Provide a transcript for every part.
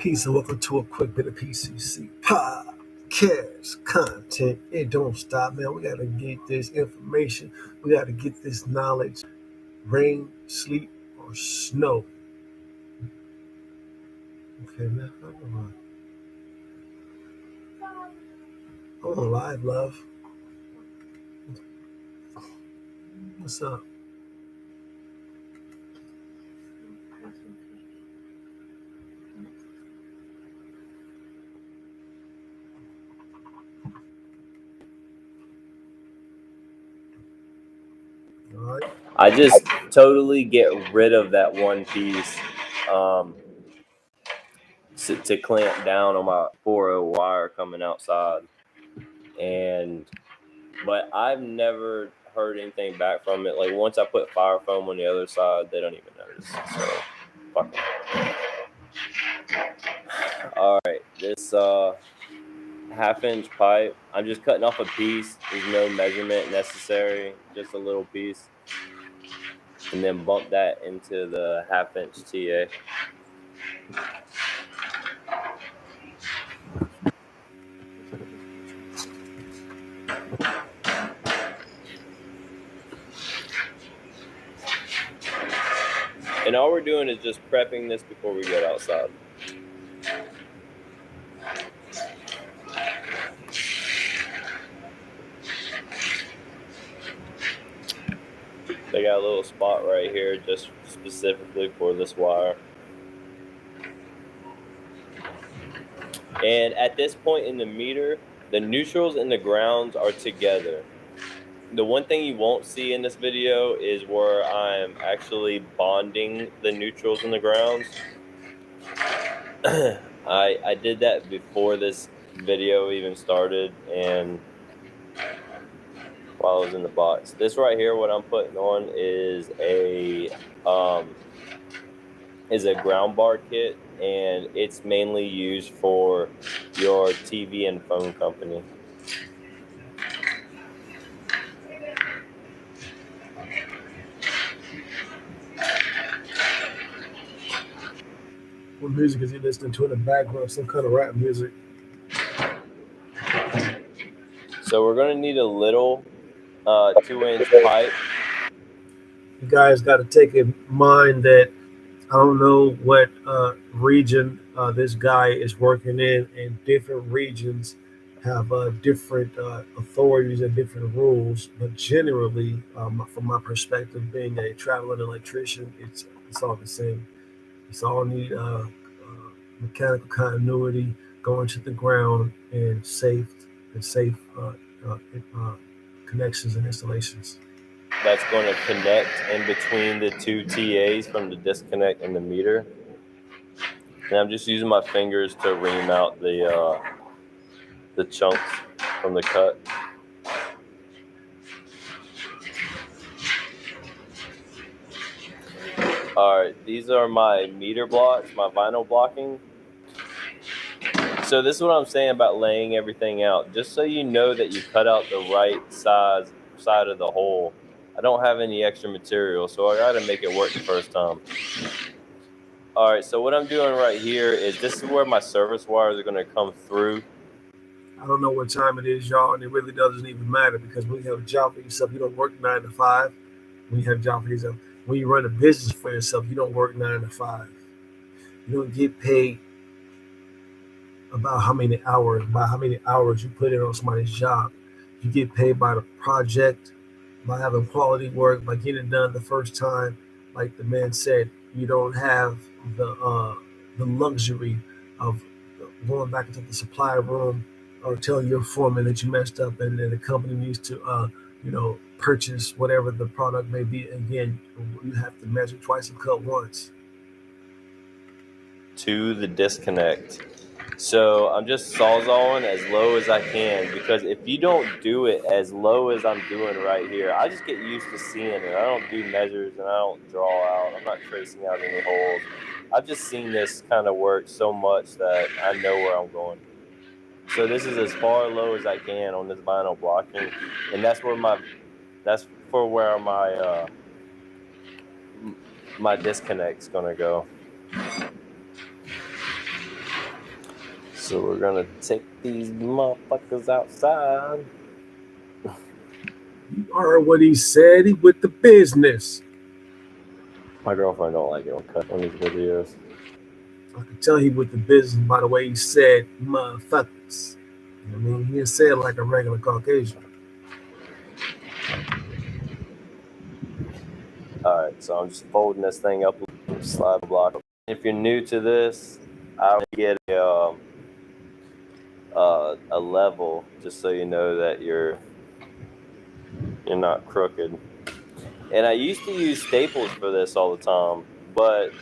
Peace and welcome to a quick bit of PCC podcast content. It don't stop, man. We gotta get this information. We gotta get this knowledge. Rain, sleep, or snow. Okay, man. I'm on live, love. What's up? All right. I just totally get rid of that one piece to clamp down on my 4.0 wire coming outside. But I've never heard anything back from it. Like once I put fire foam on the other side, they don't even notice. So fuck them. All right, this 1/2-inch pipe. I'm just cutting off a piece. There's no measurement necessary, just a little piece. And then bump that into the 1/2-inch TA. And all we're doing is just prepping this before we get outside. They got a little spot right here just specifically for this wire. And at this point in the meter, the neutrals and the grounds are together. The one thing you won't see in this video is where I'm actually bonding the neutrals and the grounds. I did that before this video even started and while I was in the box. This right here, what I'm putting on is a ground bar kit, and it's mainly used for your TV and phone company. What music is he listening to in the background? Some kind of rap music. So we're going to need a little 2-inch pipe. You guys got to take in mind that I don't know what region this guy is working in, and different regions have different authorities and different rules. But generally, from my perspective, being a traveling electrician, it's all the same. It's all need mechanical continuity, going to the ground, and safe connections and installations. That's going to connect in between the two TAs from the disconnect and the meter. And I'm just using my fingers to ream out the chunks from the cut. All right, these are my meter blocks, my vinyl blocking. So this is what I'm saying about laying everything out. Just so you know that you cut out the right side of the hole. I don't have any extra material, so I got to make it work the first time. All right, so what I'm doing right here is this is where my service wires are going to come through. I don't know what time it is, y'all, and it really doesn't even matter because when you have a job for yourself, you don't work 9 to 5. When you have a job for yourself, when you run a business for yourself, you don't work 9 to 5. You don't get paid about how many hours you put in on somebody's job. You get paid by the project, by having quality work, by getting it done the first time. Like the man said, you don't have the luxury of going back into the supply room or telling your foreman that you messed up and then the company needs to purchase whatever the product may be. Again, you have to measure twice and cut once. To the disconnect. So I'm just sawzalling as low as I can, because if you don't do it as low as I'm doing right here, I just get used to seeing it. I don't do measures and I don't draw out. I'm not tracing out any holes. I've just seen this kind of work so much that I know where I'm going. So this is as far low as I can on this vinyl blocking, and that's for where my disconnect's gonna go. So we're gonna take these motherfuckers outside. You heard what he said. He with the business. My girlfriend don't like it cut on these videos. I could tell he with the business by the way he said motherfuckers. I mean, he didn't say it like a regular Caucasian. All right, so I'm just folding this thing up, slide block. If you're new to this, I would get a level just so you know that you're not crooked. And I used to use staples for this all the time, but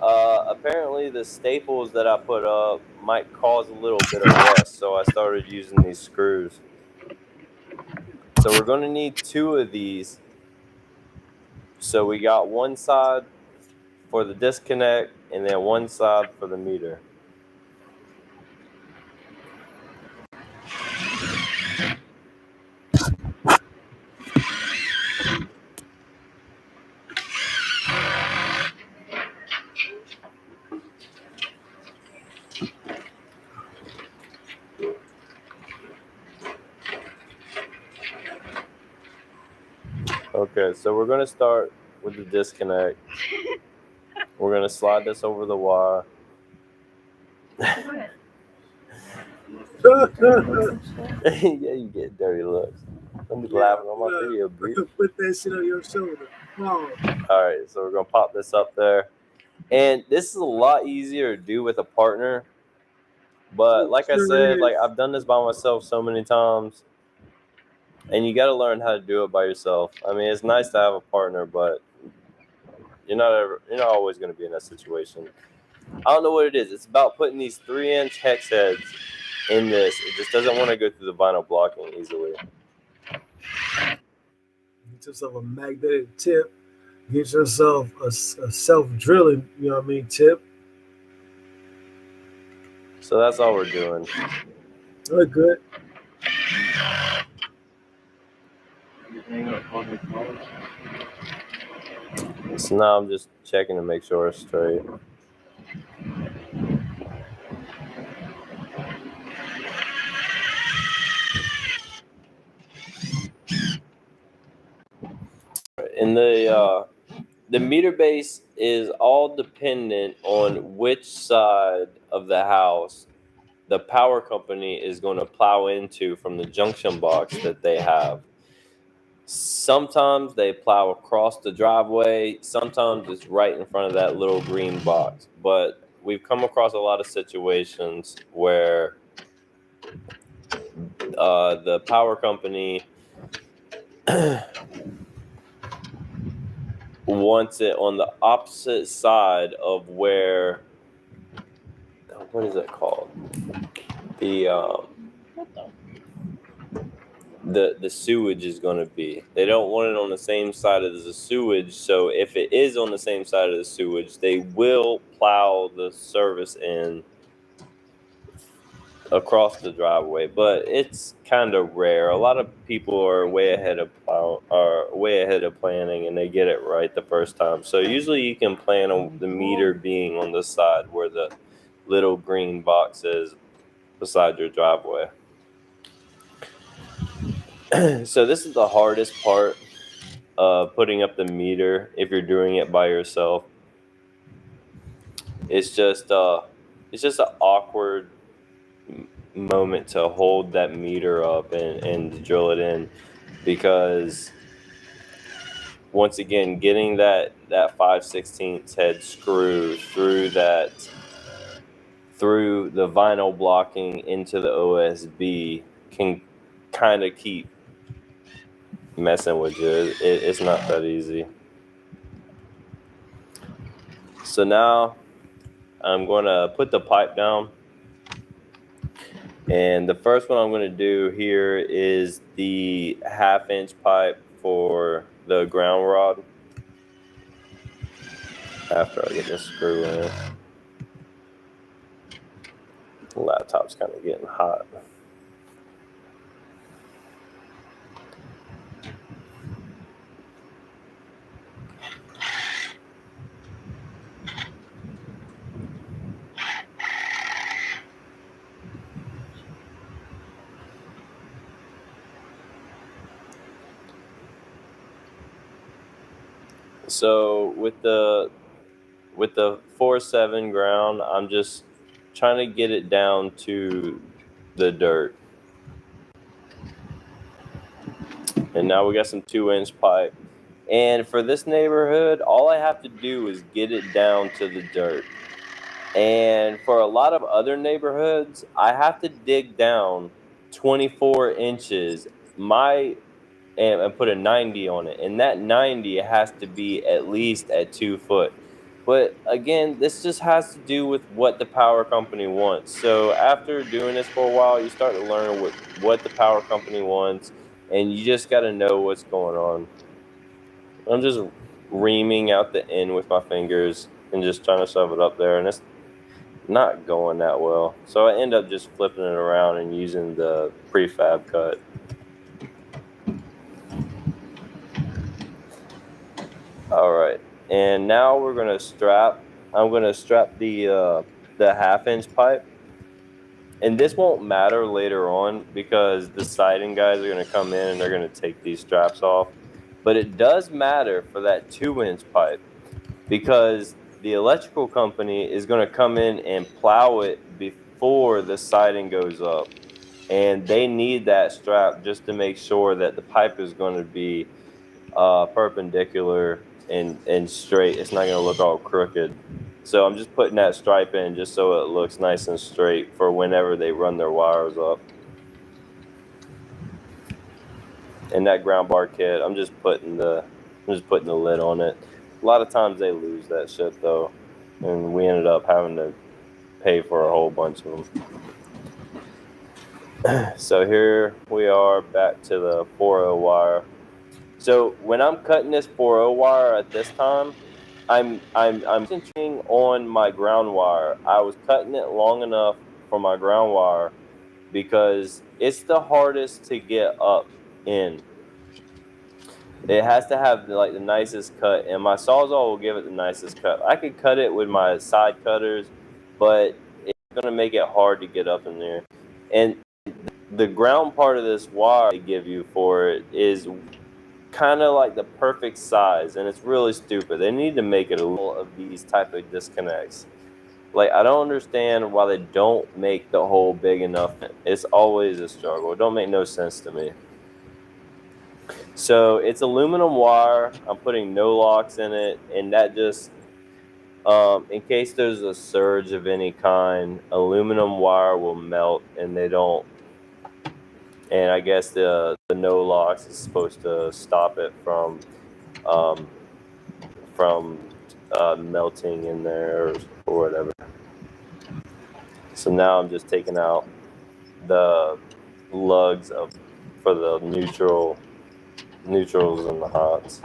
apparently the staples that I put up might cause a little bit of rust, so I started using these screws. So we're going to need 2 of these. So we got one side for the disconnect and then one side for the meter. Okay, so we're going to start with the disconnect. We're going to slide this over the wire. Yeah, you get dirty looks. Don't be laughing on my video, bitch. Put that shit on your shoulder. Oh. All right, so we're going to pop this up there. And this is a lot easier to do with a partner. But like I said, like I've done this by myself so many times. And you got to learn how to do it by yourself. I mean, it's nice to have a partner, but you're not always going to be in that situation. I don't know what it is. It's about putting these 3-inch hex heads in this. It just doesn't want to go through the vinyl blocking easily. Get yourself a magnetic tip. Get yourself a self-drilling, you know what I mean, tip. So that's all we're doing. Oh, good. So now I'm just checking to make sure it's straight. And the meter base is all dependent on which side of the house the power company is going to plow into from the junction box that they have. Sometimes they plow across the driveway. Sometimes it's right in front of that little green box. But we've come across a lot of situations where the power company wants it on the opposite side of where, what is it called? The sewage is going to be. They don't want it on the same side as the sewage. So if it is on the same side of the sewage, they will plow the service in across the driveway, but it's kind of rare. A lot of people are way ahead of planning, and they get it right the first time. So usually you can plan on the meter being on the side where the little green box is beside your driveway. So this is the hardest part of putting up the meter if you're doing it by yourself. It's just an awkward moment to hold that meter up and drill it in, because once again, getting that 5/16 head screw through the vinyl blocking into the OSB can kind of keep messing with you. It's not that easy. So now I'm going to put the pipe down. And the first one I'm going to do here is the 1/2-inch pipe for the ground rod. After I get this screw in. The laptop's kind of getting hot. So with the 4-7 ground, I'm just trying to get it down to the dirt. And now we got some 2-inch pipe. And for this neighborhood, all I have to do is get it down to the dirt. And for a lot of other neighborhoods, I have to dig down 24 inches and put a 90 on it. And that 90 has to be at least at 2 foot. But again, this just has to do with what the power company wants. So after doing this for a while, you start to learn what the power company wants, and you just got to know what's going on. I'm just reaming out the end with my fingers and just trying to shove it up there, and it's not going that well. So I end up just flipping it around and using the prefab cut. All right, and now we're gonna strap. I'm gonna strap the 1/2-inch pipe, and this won't matter later on because the siding guys are gonna come in and they're gonna take these straps off. But it does matter for that 2-inch pipe because the electrical company is gonna come in and plow it before the siding goes up, and they need that strap just to make sure that the pipe is going to be perpendicular and straight. It's not going to look all crooked. So I'm just putting that stripe in just so it looks nice and straight for whenever they run their wires up. And that ground bar kit, I'm just putting the lid on it. A lot of times they lose that shit though, and we ended up having to pay for a whole bunch of them. So here we are back to the 4.0 wire. So when I'm cutting this 4.0 wire at this time, I'm concentrating on my ground wire. I was cutting it long enough for my ground wire because it's the hardest to get up in. It has to have like the nicest cut, and my Sawzall will give it the nicest cut. I could cut it with my side cutters, but it's gonna make it hard to get up in there. And the ground part of this wire they give you for it is kind of like the perfect size, and it's really stupid. They need to make it a little of these type of disconnects. Like, I don't understand why they don't make the hole big enough. It's always a struggle. It don't make no sense to me. So it's aluminum wire. I'm putting no locks in it, and that just in case there's a surge of any kind, aluminum wire will melt, and they don't. And I guess the no locks is supposed to stop it from melting in there or whatever. So now I'm just taking out the lugs for the neutrals and the hots.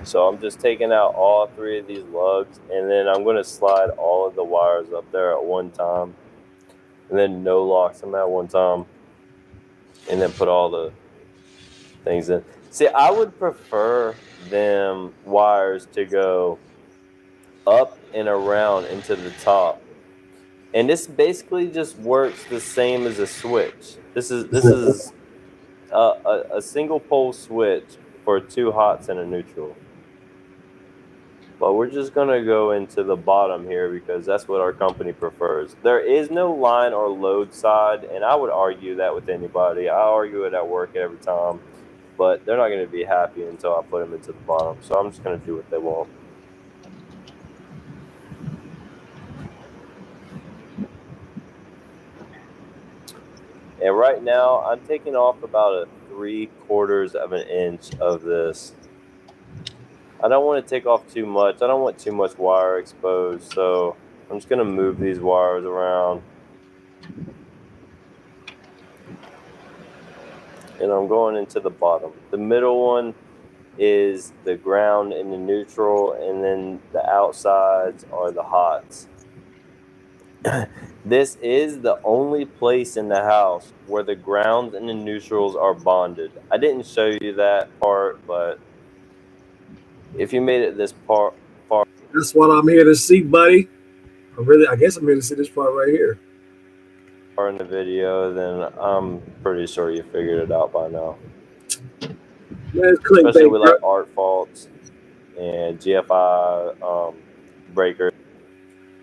So I'm just taking out all 3 of these lugs, and then I'm going to slide all of the wires up there at one time, and then no locks them at one time, and then put all the things in. See, I would prefer them wires to go up and around into the top. And this basically just works the same as a switch. This is a single pole switch for 2 hots and a neutral. But we're just gonna go into the bottom here because that's what our company prefers. There is no line or load side, and I would argue that with anybody. I argue it at work every time, but they're not gonna be happy until I put them into the bottom. So I'm just gonna do what they want. And right now, I'm taking off about a 3/4 of an inch of this. I don't want to take off too much. I don't want too much wire exposed, so I'm just going to move these wires around. And I'm going into the bottom. The middle one is the ground and the neutral, and then the outsides are the hots. This is the only place in the house where the grounds and the neutrals are bonded. I didn't show you that part, but if you made it this far That's what I'm here to see, buddy. I guess I'm here to see this part right here. in the video, then I'm pretty sure you figured it out by now. Man, it's Especially clickbait, with bro. like arc faults and GFI breakers.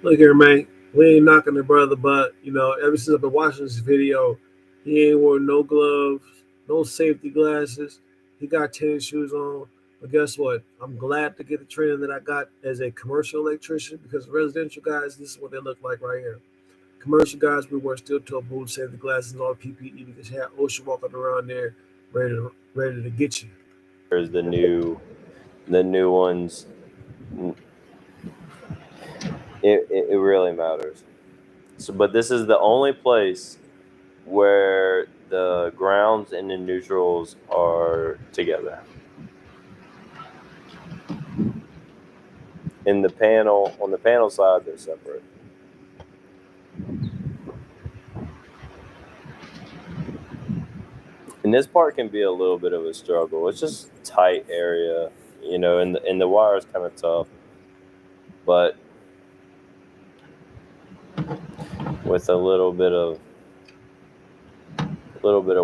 Look here, man. We ain't knocking the brother, but ever since I've been watching this video, he ain't worn no gloves, no safety glasses. He got tennis shoes on. But guess what? I'm glad to get the training that I got as a commercial electrician because residential guys, this is what they look like right here. Commercial guys, we wear steel toe boots, safety glasses, and all PPE because you have OSHA walking around there ready to get you. There's the new ones. It really matters. So, but this is the only place where the grounds and the neutrals are together. In the panel, on the panel side, they're separate. And this part can be a little bit of a struggle. It's just a tight area, and the wire is kind of tough. But with a little bit of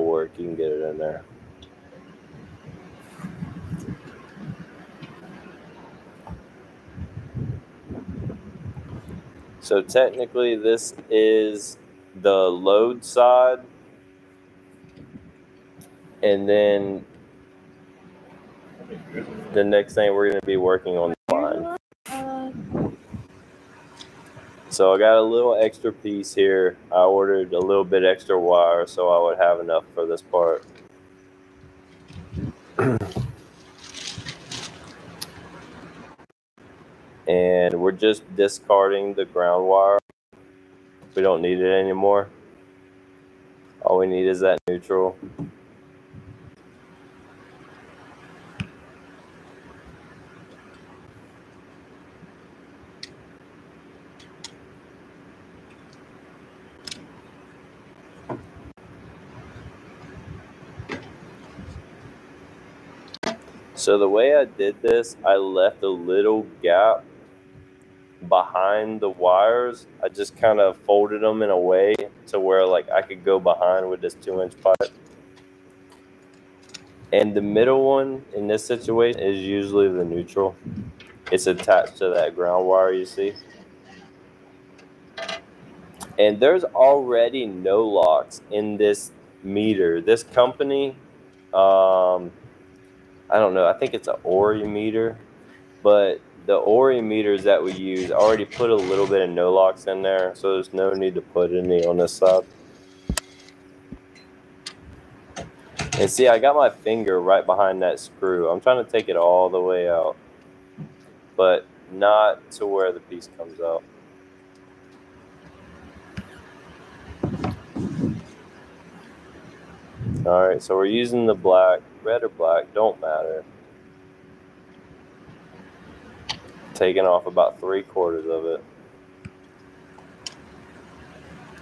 work, you can get it in there. So technically, this is the load side, and then the next thing we're going to be working on the line. So I got a little extra piece here. I ordered a little bit extra wire so I would have enough for this part. And we're just discarding the ground wire. We don't need it anymore. All we need is that neutral. So the way I did this, I left a little gap behind the wires. I just kind of folded them in a way to where like I could go behind with this 2-inch pipe. And the middle one in this situation is usually the neutral. It's attached to that ground wire you see. And there's already no locks in this meter. This company, I don't know, I think it's an Ori meter, but the Ori meters that we use already put a little bit of no locks in there, so there's no need to put any on this side. And see, I got my finger right behind that screw. I'm trying to take it all the way out, but not to where the piece comes out. All right, so we're using the black. Red or black, don't matter. Taking off about 3/4 of it.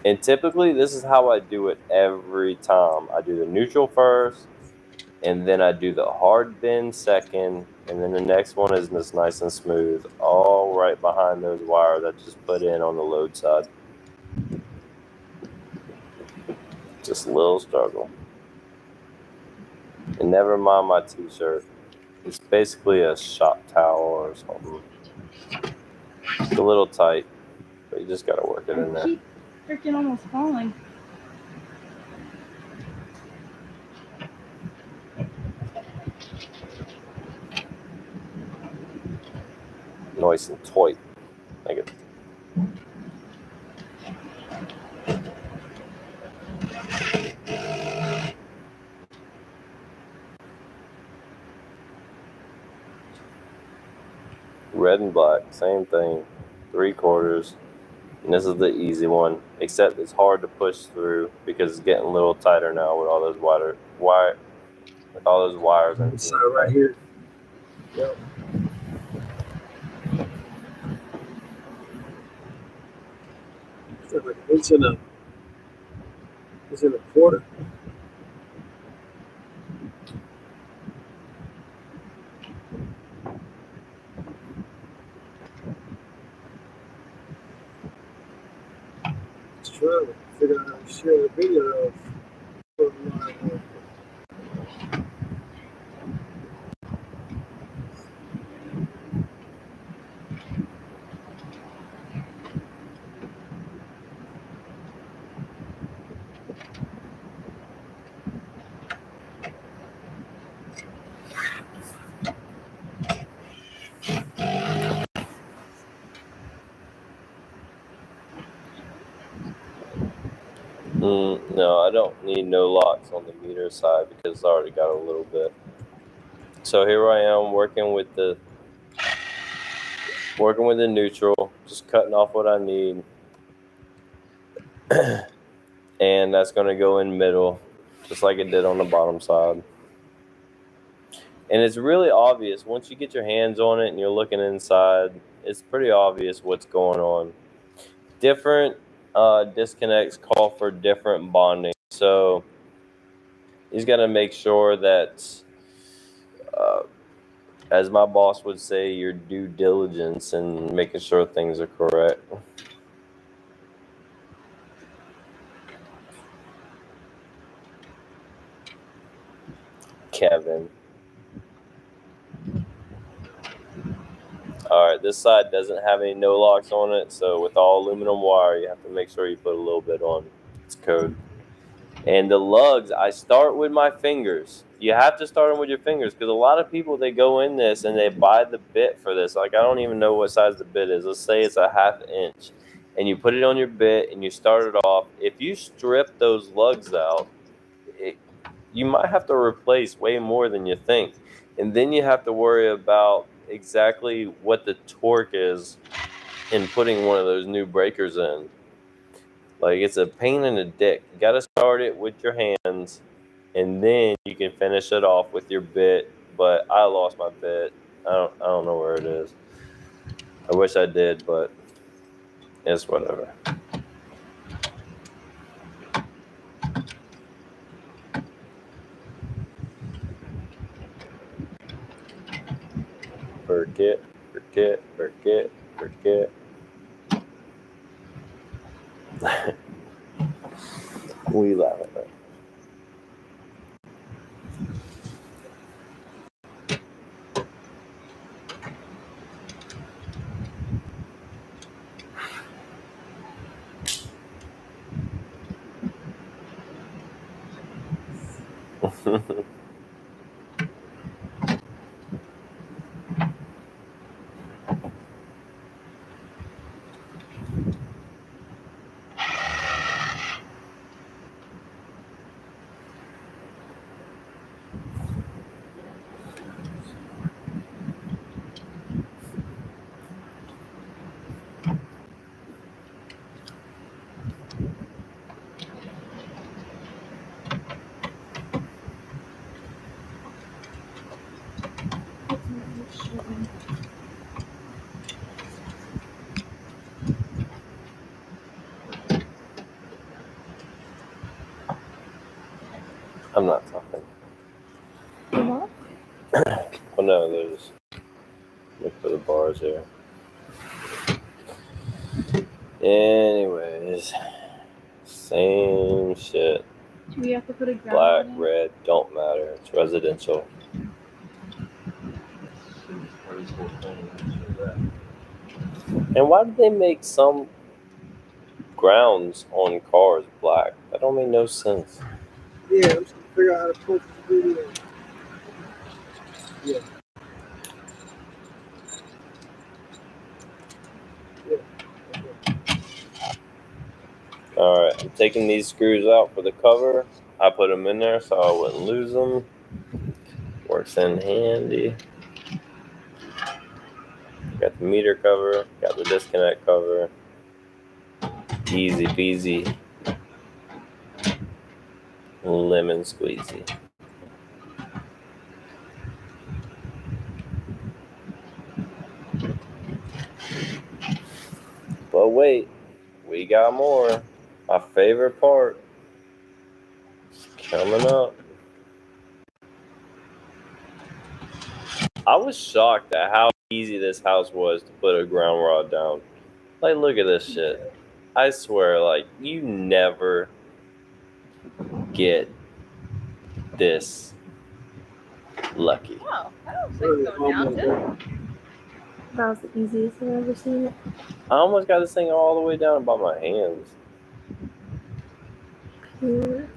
And typically, this is how I do it every time. I do the neutral first, and then I do the hard bend second, and then the next one is just nice and smooth, all right behind those wires I just put in on the load side. Just a little struggle. And never mind my t-shirt. It's basically a shop towel or something. It's a little tight, but you just gotta work it in there. Keep freaking almost falling. Nice and tight. Like it. Red and black, same thing. 3/4. And this is the easy one, except it's hard to push through because it's getting a little tighter now with all those wires and This side right here. Yep. like an inch and a quarter. Just trying to figure out how to share the video of put it live No, I don't need no locks on the meter side because it's already got a little bit. So here I am working with the neutral, just cutting off what I need. And that's going to go in middle, just like it did on the bottom side. And it's really obvious once you get your hands on it and you're looking inside, it's pretty obvious what's going on. Different disconnects call for different bonding. So he's got to make sure that, as my boss would say, your due diligence and making sure things are correct. Kevin. All right, this side doesn't have any no locks on it, so with all aluminum wire, you have to make sure you put a little bit on. It's code. And the lugs, I start with my fingers. You have to start them with your fingers because a lot of people, they go in this and they buy the bit for this. Like, I don't even know what size the bit is. Let's say it's a 1/2 inch. And you put it on your bit and you start it off. If you strip those lugs out, you might have to replace way more than you think. And then you have to worry about exactly what the torque is in putting one of those new breakers in. Like, it's a pain in the dick. You got to start it with your hands, and then you can finish it off with your bit. But I lost my bit. I don't know where it is. I wish I did, but it's whatever. Forget. We laugh at that. I'm not talking. What? Oh no, there's. Look for the bars here. Anyways, same shit. Do we have to put a ground Black, on it? red, don't matter. It's residential. And why did they make some grounds on cars black? That don't make no sense. Yeah, I'm trying to figure out how to post this video. Yeah. All right, I'm taking these screws out for the cover. I put them in there so I wouldn't lose them. Works in handy. Got the meter cover, got the disconnect cover. Easy peasy. Lemon squeezy. But wait, We got more. My favorite part. Coming up. I was shocked at how easy this house was to put a ground rod down. Like, look at this shit. I swear, like, you never get this lucky. Wow, that looks like it's going down too. That was the easiest I've ever seen it. I almost got this thing all the way down by my hands. Pure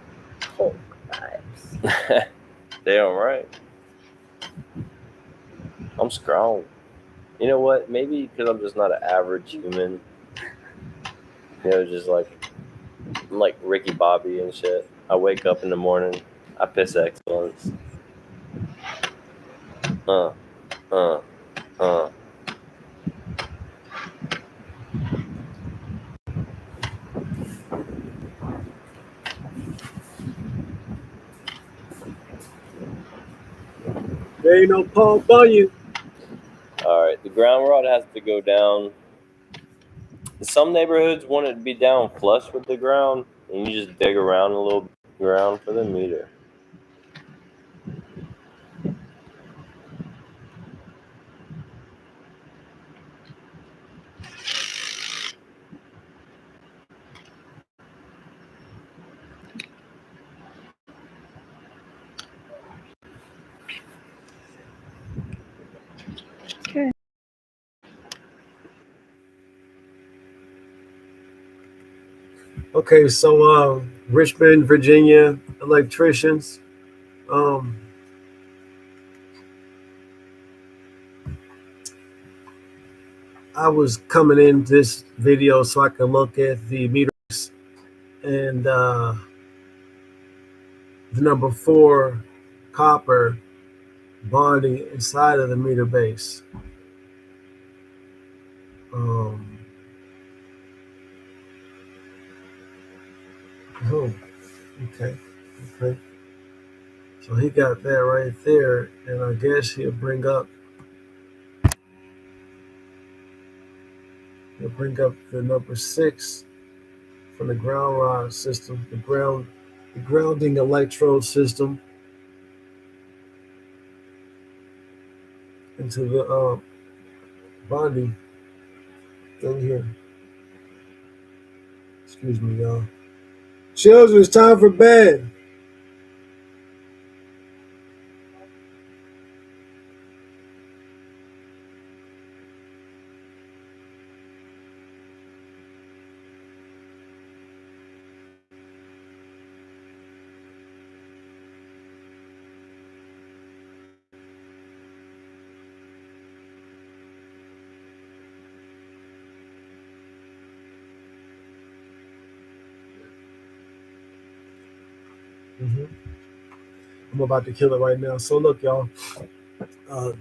Hulk vibes. Damn right. I'm strong. You know what? Maybe because I'm just not an average human. You know, just like I'm like Ricky Bobby and shit. I wake up in the morning, I piss excellence. There ain't no Paul Bunyan. All right, the ground rod has to go down. Some neighborhoods want it to be down flush with the ground, and you just dig around a little ground for the meter. Okay. Okay, so Richmond, Virginia electricians. I was coming in this video so I could look at the meters and the number 4 copper bonding inside of the meter base. Oh, okay. So he got that right there, and I guess he'll bring up the number 6 from the ground rod system, the grounding electrode system into the bonding thing here. Excuse me, y'all. Children, it's time for bed. I'm about to kill it right now. So look, y'all.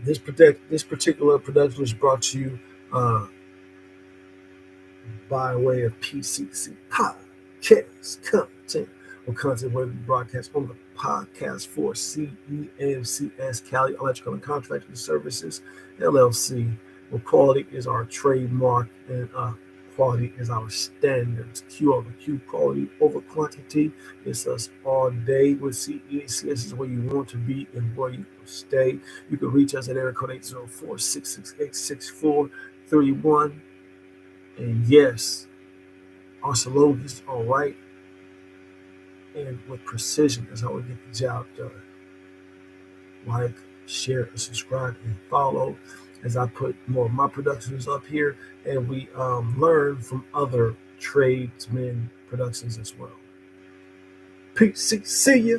This particular production was brought to you by way of PCC podcast content or content where we broadcast on the podcast for CE&CS Cali Electrical and Contracting Services LLC, where quality is our trademark and quality is our standards. Q over Q, quality over quantity. It's us all day with CE&CS is where you want to be and where you will stay. You can reach us at area code 804-668-6431. And yes, our slogan is all right. And with precision, that's how we get the job done. Like, share, and subscribe, and follow as I put more of my productions up here, and we learn from other tradesmen productions as well. Peace, see ya.